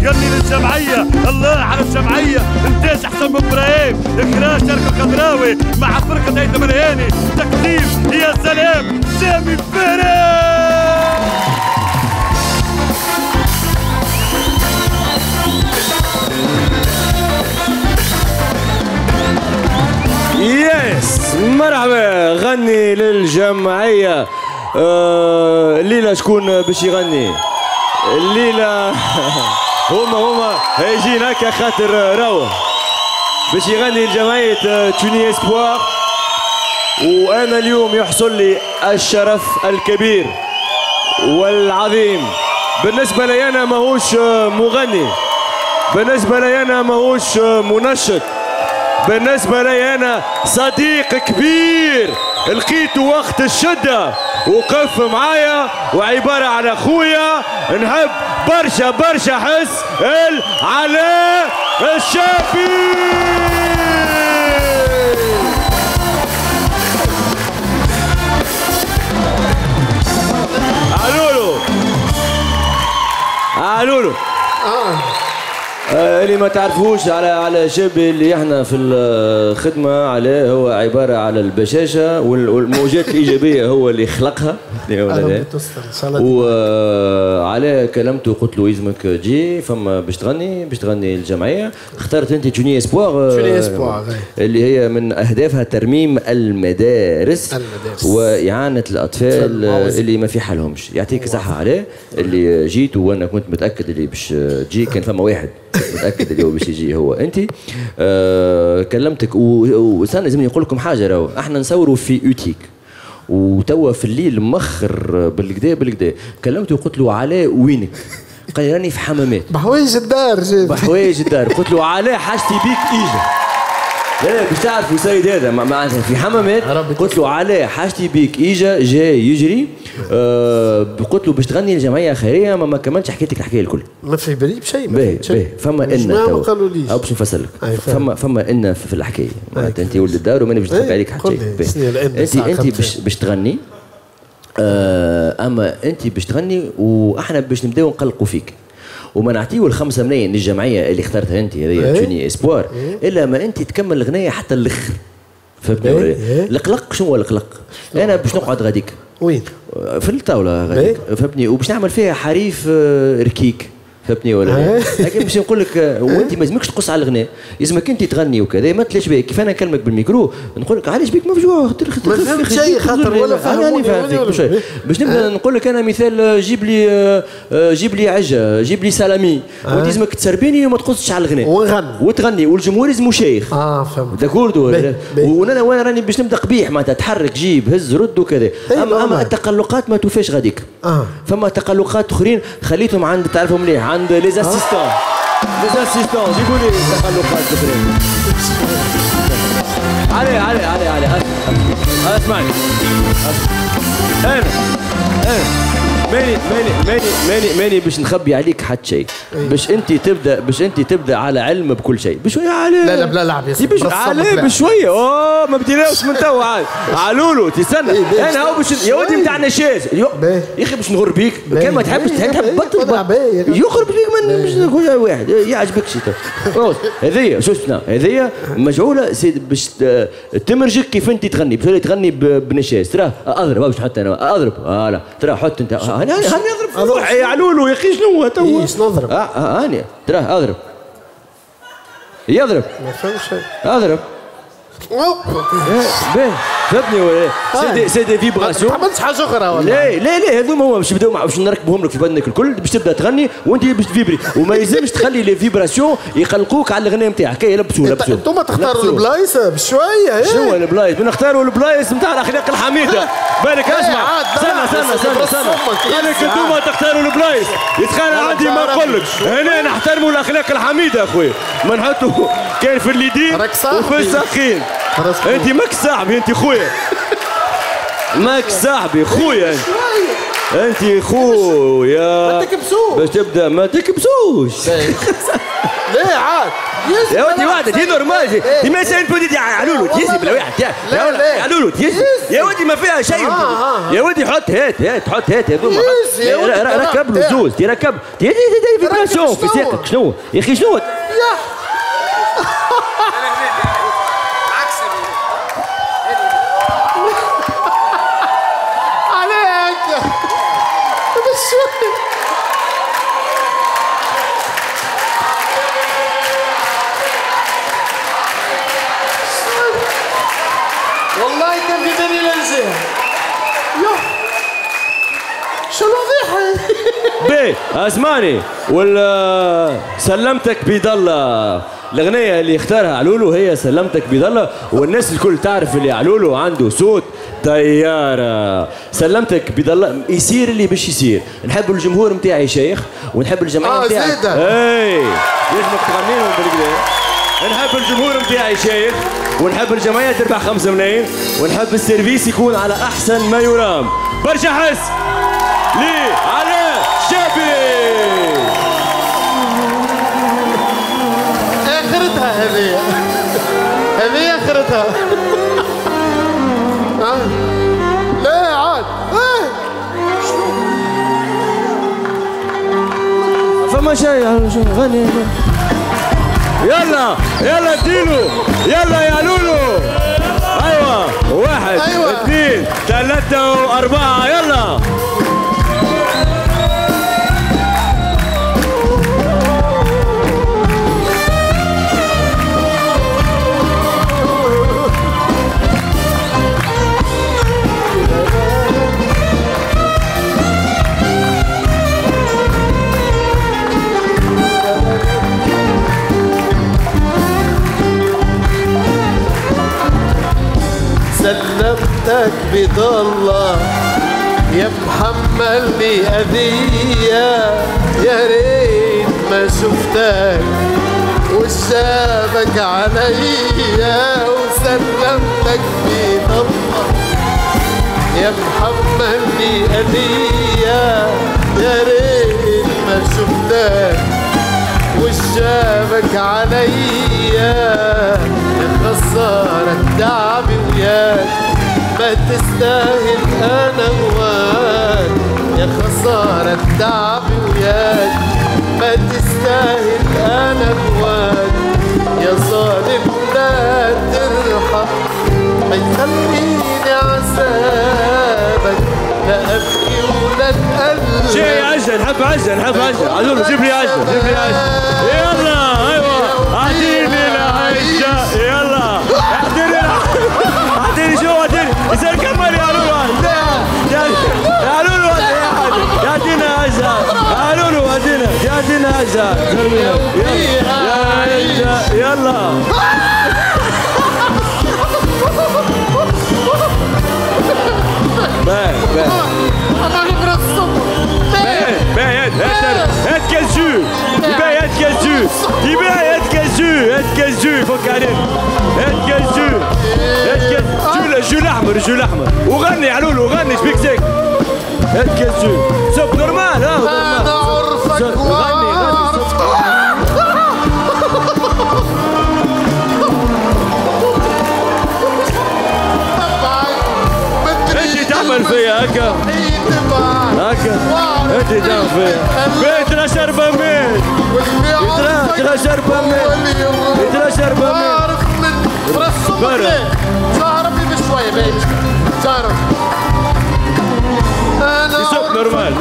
غني للجمعية، الله على الجمعية، انتاج احسن من ابراهيم، اخراج شركة الخضراوي مع فرقة هيثم الهاني، تكليف يا سلام سامي الفهري. يس مرحبا. غني للجمعية. الليلة شكون باش يغني؟ الليلة هما هيجين هكا خاطر راهو باش يغني لجمعية توني اسبوار، وانا اليوم يحصل لي الشرف الكبير والعظيم. بالنسبة لي انا ماهوش مغني، بالنسبة لي انا ماهوش منشط، بالنسبة لي أنا صديق كبير لقيته وقت الشدة وقف معايا، وعبارة على أخويا نحب برشا برشا حس علاء الشافي. علولو اللي ما تعرفوش على جابي اللي احنا في الخدمه عليه، هو عباره على البشاشه والموجات الايجابيه هو اللي خلقها وعليه كلمته قلت له يلزمك تجي فما باش تغني الجمعيه. اخترت انت توني اسبوار اللي هي من اهدافها ترميم المدارس واعانه الاطفال اللي ما في حالهمش. يعطيك الصحه عليه اللي جيت، وانا كنت متاكد اللي باش تجي، كان فما واحد متاكد اللي هو باش يجي هو انت. كلمتك وسنة لازم نقول لكم حاجه، راهو احنا نصوروا في اوتيك وتوا في الليل مخر بالكدا كلمته وقلت له علاء وينك؟ قال لي راني في حمامات بحوايج الدار. قلت له علاء حاجتي بيك اجا. لا باش تعرفوا سيد هذا معناتها في حمامات. قلت له علاء حاجتي بيك اجا جاي يجري. قلت له باش تغني الجمعيه خيريه ما كملتش حكيت لك الحكايه الكل. ما في بالي بشيء. باهي فما ان ما قالوليش باش نفسر لك. فما ان في الحكايه معناتها انت ولد الدار وماني باش نخبي عليك حتى شيء. انت باش تغني. اما انت باش تغني واحنا باش نبداو نقلقوا فيك وما نعطيو ال5 ملايين للجمعيه اللي اخترتها انت هذه توني اسبوار الا ما انت تكمل الغنايه حتى الاخر. فهمتني؟ القلق شنو هو القلق؟ انا باش نقعد غاديك وين؟ في الطاوله غاديك فهمتني، وباش نعمل فيها حريف ركيك فهمتني ولا لا؟ لكن باش نقول لك وانت ما لازمكش تقص على الغناء، لازمك انت تغني وكذا ما تلاش بك. كيف انا نكلمك بالميكرو نقول لك علاش بك مفجوع ما فهمت شيء خاطر ولا فهموني باش نبدا نقول لك انا مثال جيب لي عجه جيب لي سلامي وانت لازمك تسربيني وما تقصش على الغناء وتغني والجمهور لازم شيخ. فهمت داكوردو. وانا راني باش نبدا قبيح معناتها تحرك جيب هز رد وكذا. اما التقلقات ما توفاش غاديك. فما تقلقات اخرين خليتهم عند تعرفهم مليح عند لي اسيستون جيبوا لي تقلقات اخرين. علي اسمعني انا ماني باش نخبي عليك حتى شيء. باش انت تبدا على علم بكل شيء بشويه. علي لا بلا لعب يا سيدي علي بشويه. ما بديناوش من توا عاد. علولو تستنى انا هو باش يا ودي نتاع النشاز يا اخي باش نغر بيك كان ما تحبش تحب بطل يخرب بيك من باش نقول واحد يعجبك شيء. هذيا شو اسمها هذيا مجعوله باش تمرجك كيف انت تغني باش تغني بنشاز. ترى اضرب باش نحط انا اضرب. لا ترى حط انت هاني اضرب روحي يا علولو يا اخي شنو تو ايش نضرب؟ هاني تراه اضرب يضرب ما فهمش اضرب باهي فهمتني ولا سي فيبراسيون. ما عملتش حاجه اخرى ولا لا هذوما هو باش نبداو باش نركبهم لك في بدنك الكل باش تبدا تغني وانت باش تفيبري وما يلزمش تخلي لي فيبراسيون يقلقوك على الغناء نتاعك. لبسوا انتوما تختاروا البلايص بشويه. شنو البلايص؟ بنختاروا البلايص نتاع الاخلاق الحميده. بالك اسمع استنى بالك انتوما تختاروا البلايص يتخانق عندي ما نقول لك هنا نحترموا الاخلاق الحميده اخويا ما نحطوا كان في اليدين وفي الساقين. انت ماك صاحبي انت خويا ماك صاحبي خويا انت خويا ما تكبسوش باش تبدا ما تكبسوش. ليه عاد يا ودي واحدة دي نورمال دي ما سين بودي يا لولو تيزي بلا واحد يا لولو تيزي يا ودي ما فيها شيء يا ودي حط هات حط هات هذوما ركب له زوز تركب تي فيبراسيون في ساقك شنو يا اخي شنو عليك والله كان في بالي لنزيه شو الوضيحة بي اسمعني ولا سلمتك بيد الله. الأغنية اللي اختارها علولو هي سلمتك بيد الله، والناس الكل تعرف اللي علولو عنده صوت طيارة. سلمتك بيد الله يصير اللي باش يصير. نحب الجمهور نتاعي شيخ ونحب الجماعة نتاعي اي يجمك تغنيهم بالكدا. نحب الجمهور نتاعي شيخ ونحب الجمعية تربح 5 ملايين ونحب السيرفيس يكون على أحسن ما يرام. برشا حس لي على شابي. اخرتها هذه اخرتها. لا عاد فما شيء غني. يلا يلا اديله يلا يا لولو. ايوه 1 2 3 و4 يلا. سلمتك بيد الله يا محملني أذية، يا ريت ما شفتك وشابك عليا. وسلمتك بيد الله يا محملني أذية، يا ريت ما شفتك وشابك عليا. يا خسارة تعبي وياك ما تستاهل انا هواك. يا خسارة تعبي وياك ما تستاهل انا هواك. يا ظالم لا ترحم ما يخليني عذابك، لا ابكي ولا اتألم. شيء عجل نحب عجل جيب لي عجل يلا. ايوه اعطيني العجة يلا اعطيني شو اعطيني يصير كمل يا لولو يا لولو يعطينا عجة يا لولو يعطينا عجة يلا هات كالجو هات كالجو فك عليك. هات كالجو جو الاحمر وغني علولو غني شبيك ساكت. هات كالجو صوت نورمال انا عرفك وعرفت انت تعمل فيا هكا انت تعمل فيا ترى شربة مين ترى شربة عارف من فرصة ليه تعرفي بشوية بيت تعرف انا يسوق نورمال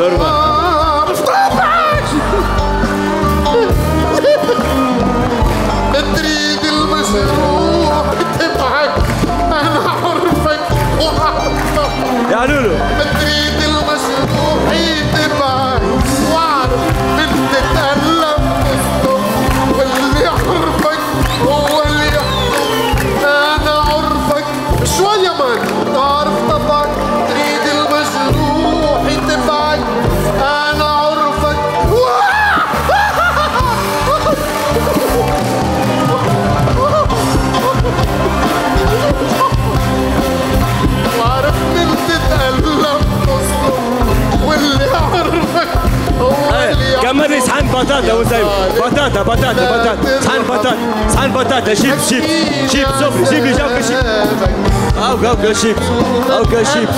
تريد المشروع تبعك انا عرفك وعرفك يا لولو. تريد المشروع تبعك واعرف من تتألم تصدق، واللي يعرفك هو اللي يحكم. انا عرفك شوية مان تعرف طبعك. تريد المشروع تبعك بطاطا وزي بطاطا صحن بطاطا شيبس صفري جيب لي شيبس هاكا شيبس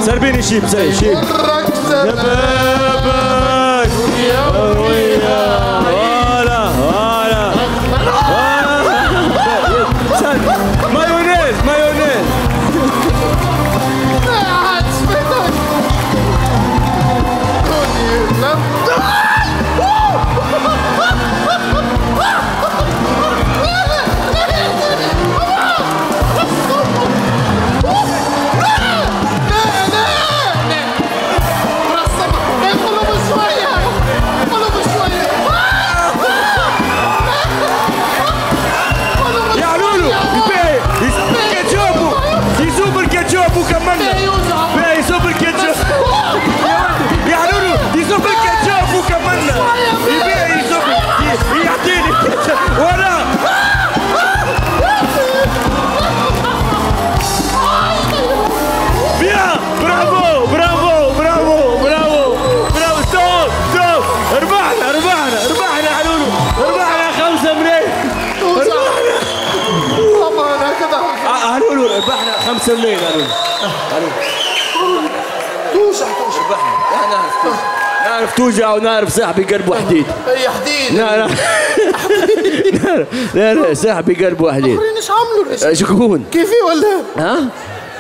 سربيني شيبس شيبس يا بابا فوالا مايونيز ربحنا 5 ملايين نعرف توجع ونعرف صاحبي قلبه حديد. اي حديد. لا صاحبي قلبه حديد. الاخرين ايش عملوا؟ شكون؟ كيفي ولا؟ ها؟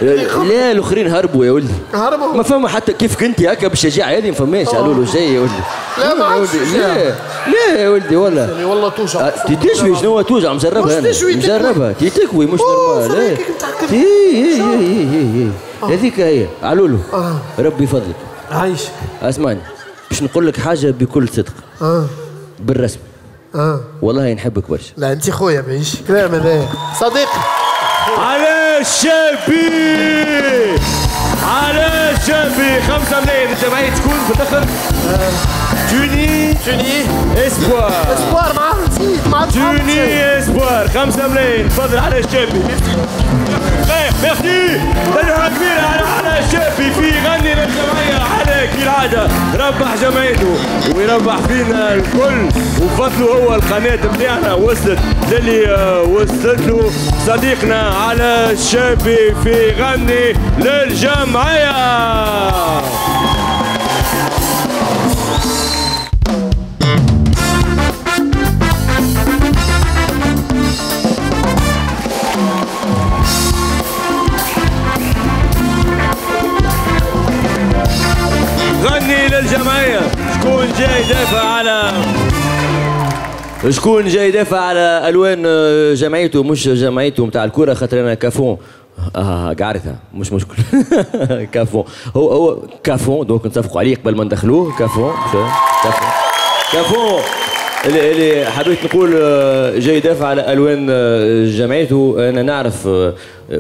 لا الاخرين هربوا يا ولدي. هربوا؟ ما فما حتى كيفك انت هكا بالشجاعه هذه ما فماش. قالوا له شيء يا ولدي. لا ما عادش. لا يا ولدي والله. يعني والله توجع. تشوي شنو توجع مجربها انا. مجربها تكوي مش نورمال. هذيك هي علولو. ربي يفضلك. عايش. اسمعني باش نقول لك حاجه بكل صدق. بالرسم. والله نحبك برشا. لا انت خويا بعيش كلام هذا صديقي. على الشابي 5 ملايين. الجمعيه تكون في الاخر توني اسبوار مع توني اسبوار 5 ملايين. تفضل على الشابي. ميرسي. دلوها كبيرة على الشابي في غني للجمعية على كالعادة. ربح جمعيته ويربح فينا الكل وفضلوا هو القناة بتاعنا وصلت للي وصلت له صديقنا على الشابي في غني للجمعية. غني للجمعية. شكون جاي يدافع على الوان جمعيته مش جمعيته نتاع الكرة خاطر انا كافون قعرتها مش مشكل. كافون هو كافون دونك نتفقوا عليه قبل ما ندخلوه. كافون اللي حبيت نقول جاي يدافع على الوان جمعيته. انا نعرف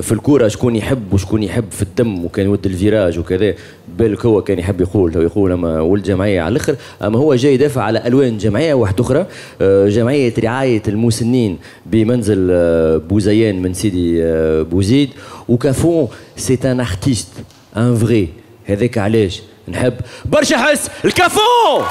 في الكوره شكون يحب وشكون يحب في الدم وكان يود الفيراج وكذا. بالك هو كان يحب يقول اما ولد جمعيه على الاخر. اما هو جاي يدافع على الوان جمعيه واحده اخرى. جمعيه رعايه المسنين بمنزل بوزيان من سيدي بوزيد. وكافون سي ان ارتيست ان فري. هذاك علاش نحب برشا حس الكافون.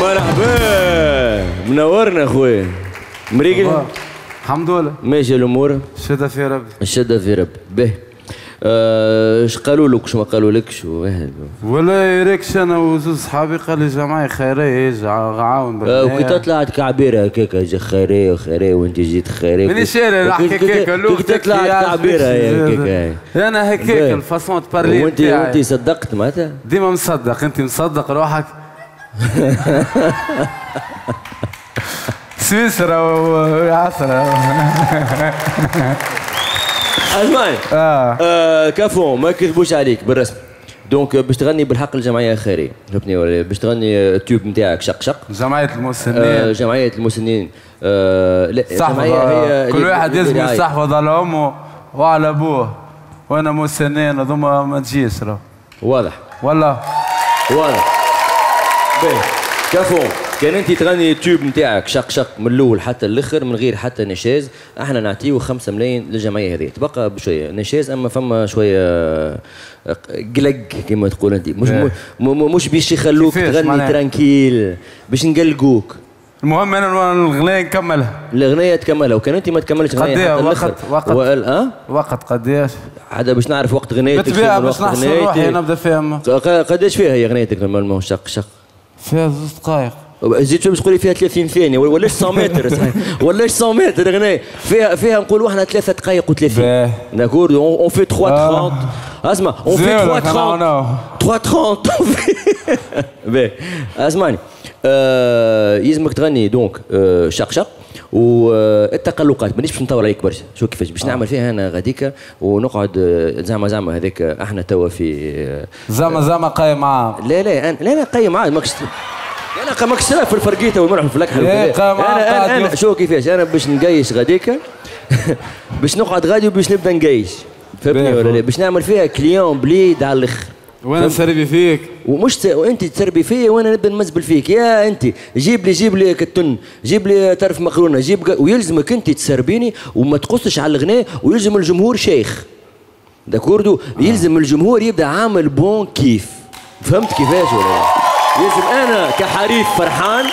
مرحبا منورنا خويا. مريقل الحمد لله ماشي الامور. الشدة في ربي. الشدة في ربي. باهي اش قالوا لك وش ما قالوا لكش؟ ولا يريكش انا وزوز صحابي قال لي جماعه خيريه يجي عاون. وكي تطلع كعبيره هكاك خيريه وخيريه وانت جيت خيريه. مانيش انا نحكي هكاك. كي تطلع كعبيره هكاك. انا هكاك الفاسون تبارلي. وانت صدقت معناتها؟ ديما مصدق. انت مصدق روحك. سويسرا وعسرة. اسمعني كافون ما كذبوش عليك بالرسم. دونك باش تغني بالحق الجمعيه خيريه فهمتني ولا باش تغني التيوب نتاعك شق جمعيه المسنين. جمعيه المسنين لا جمعيه هي كل واحد لازم يستحفظ على امه وعلى ابوه. وانا مسنين هذوما ما تجيش واضح والله واضح. باهي كافون كان انت تغني التوب نتاعك شق شق من الاول حتى الاخر من غير حتى نشاز، احنا نعطيو 5 ملايين للجمعيه هذه، تبقى بشويه نشاز اما فما شويه قلق كما تقول انت، مش باش يخلوك تغني ترانكيل، باش نقلقوك. المهم انا الاغنيه نكملها. الاغنيه تكملها، وكان انت ما تكملش اغنيه حتى الاخر. وقت قداش؟ عاد باش نعرف وقت غنيتك. بالطبيعه باش نحصل روحي نبدا فيها. قداش فيها هي غنيتك نورمالمون شق شق؟ فيها 2 دقائق. زيد شو باش تقولي فيها 30 ثانية ولاش 100 متر ولاش 100 متر غناية فيها نقولوا احنا 3 دقائق و30 داكور اون في 3:30 اسمع اون في 3:30 باهي اسمعني يلزمك تغني دونك شق شق والتقلقات مانيش باش نطول عليك برشا شو كيفاش باش نعمل فيها انا غاديكا ونقعد زعما هذاك احنا توا في زعما قايم معاه لا قايم معاه ماكش انا ماكش في الفرقيته والملح في الفلكحه انا شو كيفاش انا باش نقيش غاديكا باش نقعد غادي وباش نبدا نقيش فهمتني ولا لا باش نعمل فيها كليون بليد على الاخر وانا نسربي فيك وانت تسربي فيا وانا نبدا نمزبل فيك يا انت جيب لي كتن جيب لي طرف مقرونه ويلزمك انت تسربيني وما تقصش على الغناء ويلزم الجمهور شيخ داكوردو يلزم الجمهور يبدا عامل بون كيف فهمت كيفاش ولا يلزم انا كحريف فرحان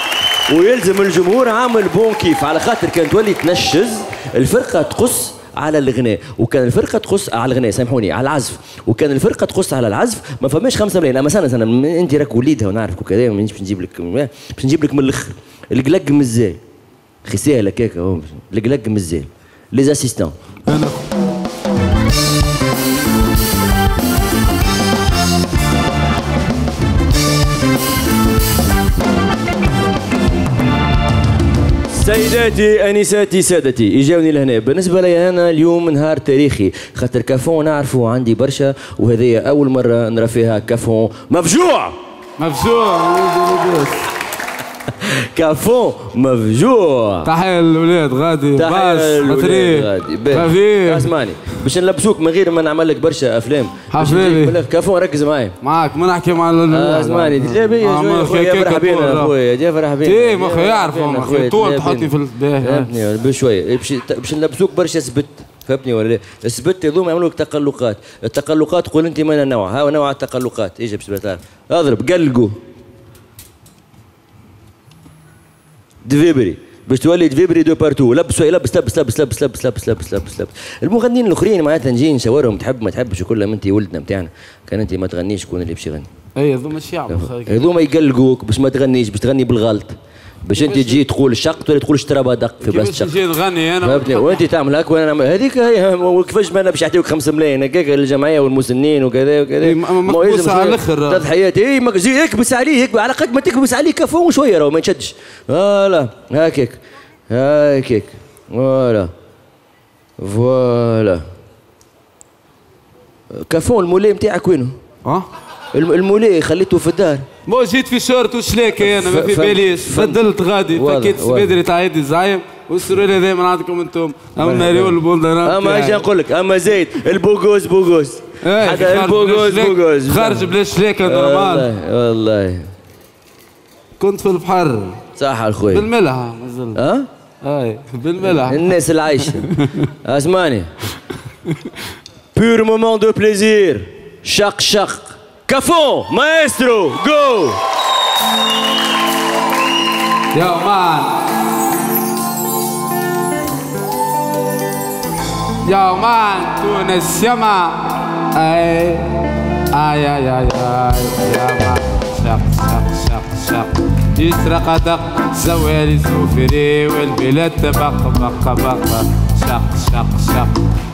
ويلزم الجمهور عامل بون كيف على خاطر كان تولي تنشز الفرقه تقص على الغناء وكان الفرقه تقص على الغناء سامحوني على العزف وكان الفرقه تقص على العزف ما فماش 5 ملايين اما سنه انت راك وليدها ونعرفك وكذا باش نجيب لك من الاخر القلق مزال خي ساهل هكاك القلق مزال لي زاسيستون سيداتي انساتي سادتي اجاوني لهنا بالنسبه لي انا اليوم نهار تاريخي خاطر كافون نعرفه عندي برشا وهذه اول مره نرى فيها كافون مفجوع كافون مفجوع تحية للولاد غادي غادي اسمعني باش نلبسوك من غير ما نعمل لك برشا افلام حبيبي كافون ركز معايا معاك ما نحكي مع اسمعني جابي خويا فرح بينا خويا جا فرح بينا ايه ما خويا يعرف اخويا طول تحطني في الباهي بشويه باش نلبسوك برشا سبت فهمتني ولا لا؟ السبت هذوما يعملوا لك تقلقات، التقلقات قول انت من النوع، ها نوع التقلقات، ايش باش تعرف؟ اضرب قلقوا دفيبري باش تولي دفيبري دو بارتو لبس لبس لبس لبس لبس لبس لبس لبس لبس لبس المغنيين الاخرين معناتها نجي نشاورهم تحب ما تحبش وكلهم انت ولدنا نتاعنا كان انت ما تغنيش شكون اللي باش يغني؟ اي هذوما الشعب هذوما يقلقوك باش ما تغنيش باش تغني بالغلط باش انت تجي تقول الشق تولي تقول اشترى دق في بلاصه الشق نجي نغني انا فهمتني وانت تعمل هكا وانا نعمل هذيك هي وكيفاش انا باش يعطيوك 5 ملايين هكاك للجمعيه والمسنين وكذا وكذا مكبوس على الاخر تضحيات اي زي اكبس عليه هيك على قد ما تكبس عليه كفو شويه راهو ما ينشدش فوالا هكاك فوالا كفو المولي نتاعك وينه؟ المولي خليته في الدار مو جيت في شورت وشلاكي انا ما في باليش بدلت غادي فكيت بدري تاع عيد الزعيم والسرور هذا من عندكم انتم اما ريول البولدرات اما ايش نقول لك اما زيد البوغوز هذا البوغوز خارج بلا شلاكه نورمال والله كنت في البحر صح الخوي بالملح مازال اي بالملح الناس العايشه اسمعني بور مومون دو بليزير شق كافون مايسترو جو يا مان تونس يما اي يا مان شق يسرق دق زوالي زوفري والبلاد بق شق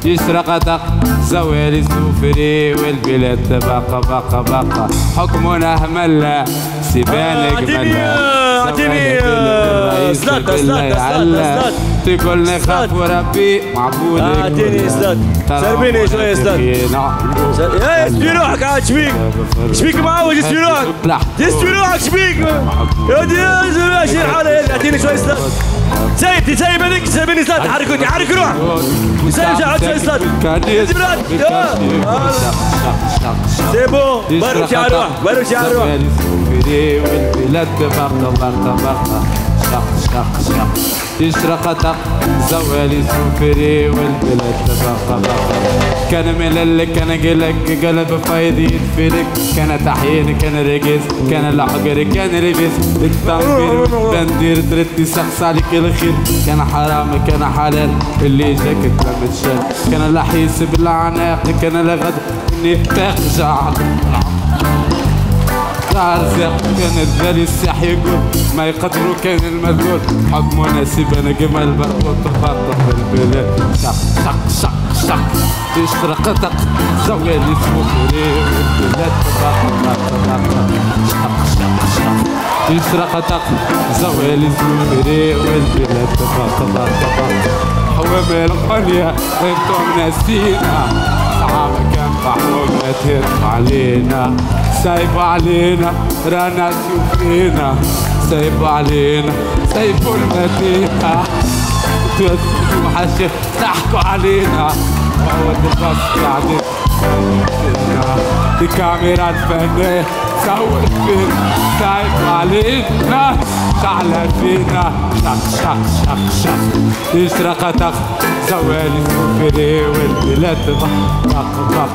يسرق دق زوالي زوفري والبلاد بق حكمنا هملا سيبان اجمل اعطيني سلات تقول لي خاف وربي معبودك اعطيني صلاة سربيني شوية صلاة يا اسبي روحك عاد شبيك شبيك معوج اسبي روحك اسبي روحك شبيك يا شير حالة اعطيني شوية صلاة سيدي سيب هذيك سيبني صلاة حركوني حرك روحك سيب شوية صلاة سي بون برمشي على روحك برمشي على روحك والبلاد بغطة تشرق زوالي سوفري والبلاد بغطة كان ملل كان قلق قلب فايدي يدفلك كان تحيين كان رقص كان العقر كان ربس التنبير والتندير درتي سخص عليك الخير كان حرام كان حلال اللي جاك تلمتشال كان لحيس بالعناق كان لغد نفتاق جعل عرزق كان الذالي الساح يقول ما يقدروا كان المذلول حكم مناسب انا جمال بربوط تخطف البلاد شق شق شق شق تشرق زوالي سوفري والبلاد شق شق شق تشرق زوالي سوفري والبلاد حوامل القنية انتم ناسينا صعب كان محرومة تهرب علينا سايب علينا رانا تشوفينا سايب علينا سايبوا المدينة توسلوا حشر ضحكوا علينا وهو البس قاعدين دي كاميرا الفنية صور فينا سايب علينا شعلة فينا شق شق شق شق يشرق تخ زوالي سوفري والبلاد بق بق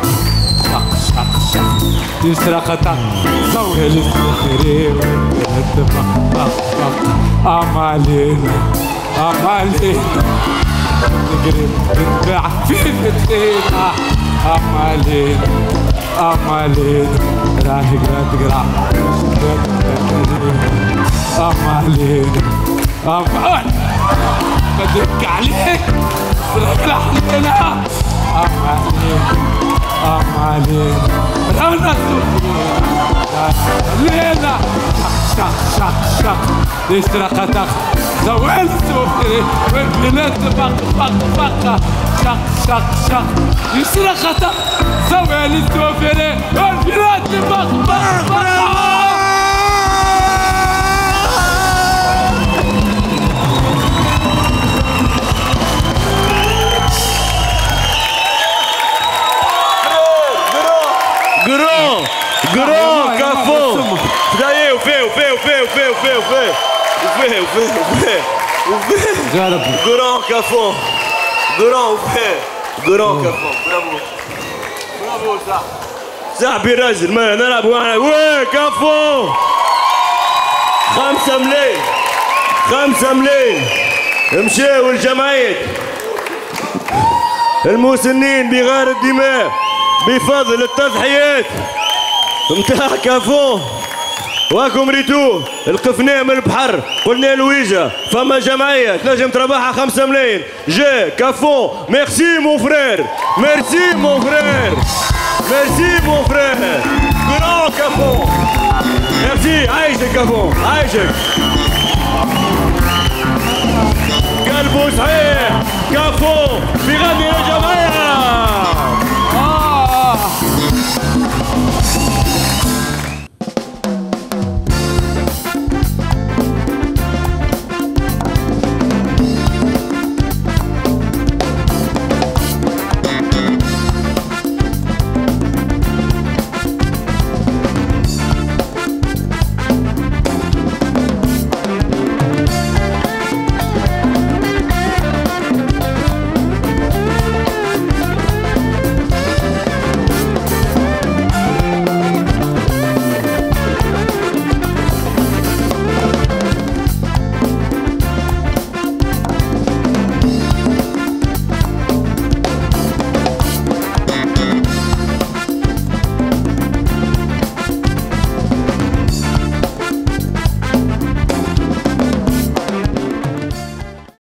شق شق شق يشرق زوالي سوفري والبلاد بق بق بق أمالينا أمالينا نقرب نتباع في فتينا أمالينا أمالينا راهي تقرا أمالينا أمالينا بدك عليك صرف لحنينا أمالينا أمالينا رانا لينا شق شق شق يشرق تخ زوال سوفري والبلاد بق بق بق شق شق شق يشرق تخ زوال سوفري والبلاد بق بق بق Grand Cafon Daí o fé Grand Cafon Grand Cafon برافو صاحبي راجل ما نلعبوا معنا وي كافون 5 ملايين مشاو الجمعيات المسنين بغار الدماء بفضل التضحيات متاع كافون واكم ريتوه القفناه من البحر قلنا لويجا فما جمعيه تنجم تربحها 5 ملايين جا كافون ميرسي مون فرير ميرسي مون فرير ميرسي مون فرير كرون كافون ميرسي عايشك كافون عايشك قلبه صحيح كافون بيغني للجمعيه